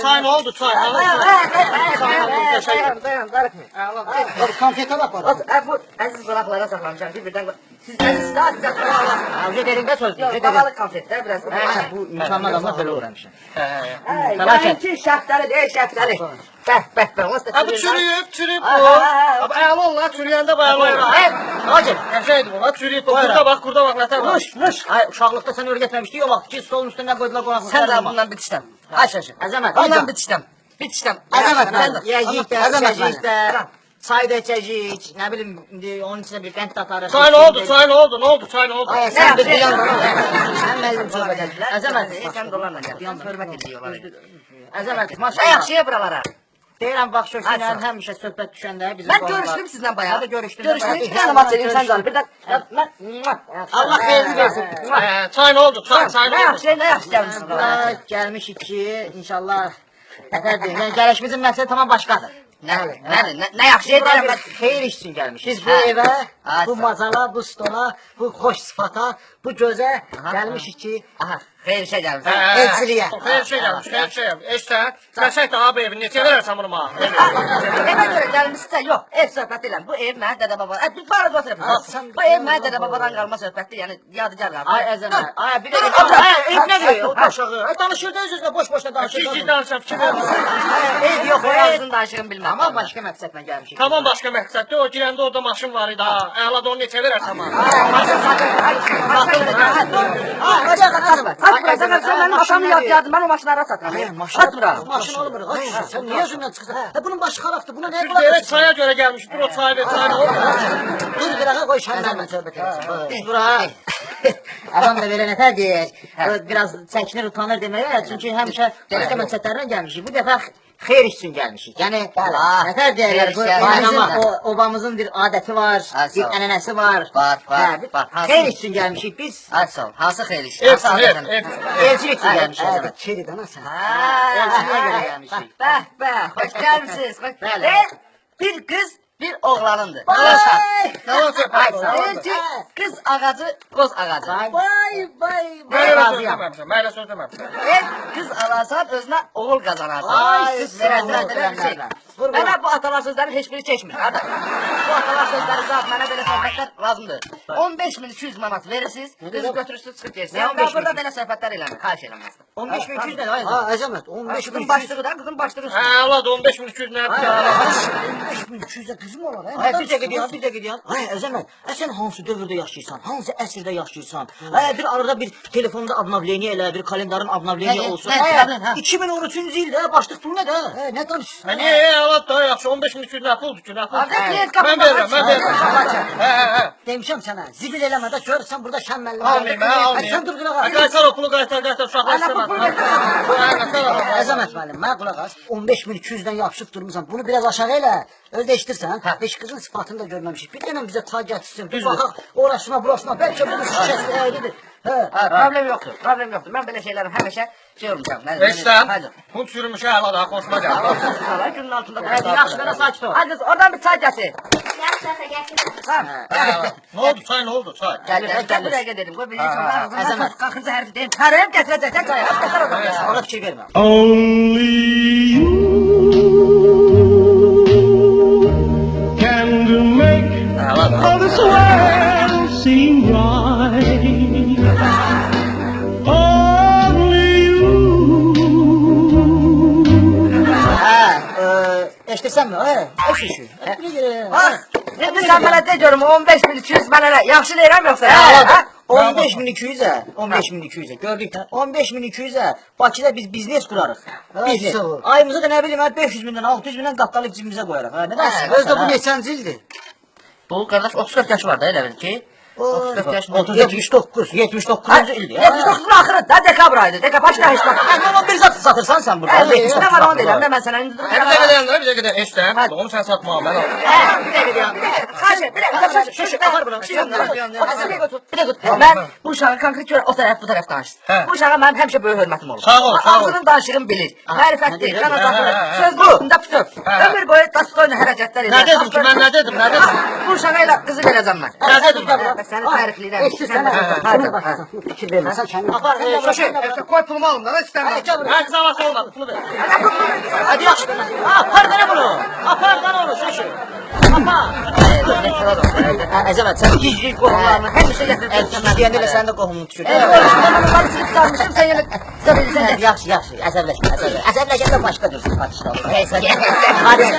Çay ne oldu çay? Konfete bak bana. Bu aziz qonaqlara saxlamışam ki birdən siz əziz daha sizə Avcı derinde söz. babalı konfetlər biraz. Bu imkanlı adamlar böyle öğrenmişim. Benimki şəftəli deyil şəftəli. Bəh. Bu çürüyüb bu. Abi ayağlı ol la çürüyende bu ayağlı ol. Hacı şeydi bu la çürüyüb bu. Kurda bak nətər var. Nuş. Ay uşaqlıqda sən öyrətməmişdi yok bak ki stolun üstündən qoydular qonaqlıqlar. Sən də bundan bitişdən. Aç. Əzəmət. Bundan bitişdən. Əzəmət. Yiyəcəyik də. Çay da içəcəyik. Nə bilim onun içində bir qənd tatarıq. Çay ne oldu? Ay sən bir dilan da. Sən mənim söhbət edirsən. Əzəmət. Sən dolarla gəl. Hörmət ediyorlar. Əzəmət Nə maşallah. yaxşıya buralara. Deyirəm bax şökünlə həmişə söhbət düşəndə bizim Mən görüşdüm sizlə bayağı. Hadi görüşdüm. Görüşdüm. Bir dənə maç edeyim sən canım. Bir də Allah xeyrini versin. Çay ne oldu? Çay nə yaxşı gəlmişsin. Gəlmişik ki, inşallah nəfərdir. Yəni gəlişimizin məqsədi tamam başqadır. Nə yaxşı edərəm mən. Xeyir iş üçün gəlmişik. Biz bu Hə. evə, Ha, bu sağ ol. mazala, bu stola, bu xoş sifata, bu gözə gəlmişik ki, Aha, xeyir işə gəlmişsin. elçiliyə. Xeyir şey gelmiş. Eşte. Qəşək də abi evin neçə verərsən bunu bana? Evə görə gəlmişsə yox, ev söhbəti ilə. Bu ev mənim dədə babadan. Bir barı oturub. Bu ev mənim dədə babadan qalma söhbətdir. Yəni yadigar qalma. Ay əzəmət, ay bir dəqiqə. Ay ev nədir? O daşağı. Ay danışır da öz-özünə boş-boşuna danışır. İki danışam fikir verir. Ev yox, O ağzını danışığını bilməm. Amma başqa məqsədlə gəlmişik. Tamam başka məqsəddir. O girəndə orada maşın var idi ha. Əla da onu neçə verərsən bana? Sən mənim atamı yadın, mən o maşınlara satıram. Satmıram. Maşın olmur. Sen niye yüzünden çıkıyorsun? Bunun başı xarabdır. Buna neye Biz kulak de asıyorsun? çaya göre gelmiş. Dur o çay ver. Çay ne oldu? Dur bir dakika koy şahane söhbət edelim. Biz bura adam da belə nətər deyir. Biraz çəkinir, utanır deməyə. Çünki həmişə başqa məqsədlərlə gəlmişik. Bu dəfə xeyir üçün gəlmişik. Yəni nətər deyirlər bu bayrama obamızın bir adəti var, bir ənənəsi var. Var. Xeyir üçün gəlmişik biz. Sağ ol. Hansı xeyir işi? Elçilik üçün gəlmişik. Evet, keri dana sən. Elçiliyə görə gəlmişik. Bəh, hoş gəlmişsiniz. Bəli. Bir qız, bir oğlanındır. Tamam söhbət. Deyir ki, qız ağacı, qoz ağacı. Mənə söz deməmişəm. Qız alarsan özünə oğul qazanarsan. Ay, Siz verəsiniz belə bir şey. Mənə bu atalar sözlərin heç biri çəkmir. Bu atalar sözləri zat mənə belə söhbətlər lazımdır. 15.200 manat verirsiniz, qızı götürürsünüz, çıxıb gelirsiniz. Ben burada belə söhbətlər eləmir, xahiş eləməzdir. 15.200 nədir? Ha, əzəmət. Qızın başlığı da, qızın başlığı. Əla da 15.200 nə? 15.200-ə qızım olar, hə? Bir dəqiqə deyən. Ay, əzəmət, sən hansı dövrdə yaşayırsan, hansı əsrdə yaşayırsan? Bir arada bir telefonda obnovleniya elə, bir kalendarın obnovleniya olsun. 2013-cü ildə başlıq pul nədir? Nə danışırsan? Niye əla da yaxşı 15.200 nə puldur ki? Nə puldur? Mən verirəm. Demişəm sənə, zibil eləmə də gör, sən burada şəmməllə. Almayayım. Sən dur qulağa. Qaytar o pulu qaytar uşaqlar istəməz. Əzəmət müəllim, mənə qulaq as. 15.200-dən yapışıb durmusan. Bunu biraz aşağı elə. Özdə eşitirsən. Beş qızın sifatını da görməmişik. Bir dənə bizə çay gətirsin. Bir baxaq orasına, burasına. Bəlkə bunun şişəsi əylidir. Problem yoxdur, problem yoxdur. Mən belə şeylərim həmişə şey olmuşam. Eşsən, bu sürmüş əla da xoşuma gəlir. Günün altında. Yaxşı, belə sakit ol. Hadi oradan bir çay gətir. Ne oldu çay ne oldu çay? Gəl buraya dedim. Qoy bizi sonra qalxınca hər deyim. Çarayım gətirəcək çay. Gətir oradan. Ona fikir vermə. Only you can make all this world seem right. Only you. Eşitirsən mi? Eşitir. Sən mənə de görüm 15.200 mənə yaxşı deyirəm yoxsa? 15.200-ə, 15.200-ə gördük də. 15.200-ə Bakıda biz biznes qurarıq. Biznes. Ayımıza da nə bilim 500 mindən, 600 mindən qattalıq cibimizə qoyarıq. Nə dərsiniz? Özdə bu neçənci ildir? Bu qardaş 34 yaşı var da elə bil ki. 34 yaş. 79. 79-cu ildir. 79-un axırı da dekabr ayıdır. Dekabr başqa heç bax. Amma bir zat satırsan sən burada. Nə var onu deyirəm. Mən sənə Bir dəqiqə eşsən. Onu sən satma mən al. Bir dəqiqə deyirəm. Xaç Ben bu uşağın konkret o taraf bu taraf danışdım. Bu uşağa mənim həmişə böyük hörmətim olur. Sağ ol, sağ ol. Ağzının danışığını bilir. Mərifətli, qanadaqlı, söz bu, pütür. Ömür boyu Dastoyla hərəkətlər edir. Nə dedim ki, mən nə dedim, nə dedim? Bu uşağa ilə qızı verəcəm mən. Nə dedim mən? Səni tərifləyirəm. Fikir vermə, sən kəndin. Apar, şoşu. Koy pulumu alın da, istəmirəm. Mən qız havası olmadı, pulu ver. Hadi yaxşı. Apar mənə bunu. Apar mənə onu, şoşu. Apar. Əzəmət, sən Gizli qohumlarını həmişə gətirəcəm. deyəndə elə sən də qohumun düşür. Ben onu karıştırıp sarmışım, sen yemek istediğinizden. Yaxşı, yaxşı, əsəbləşmə, əsəbləşmə. Əsəbləşəndə başqa dursun, Pakistan. Neyse, Hadi.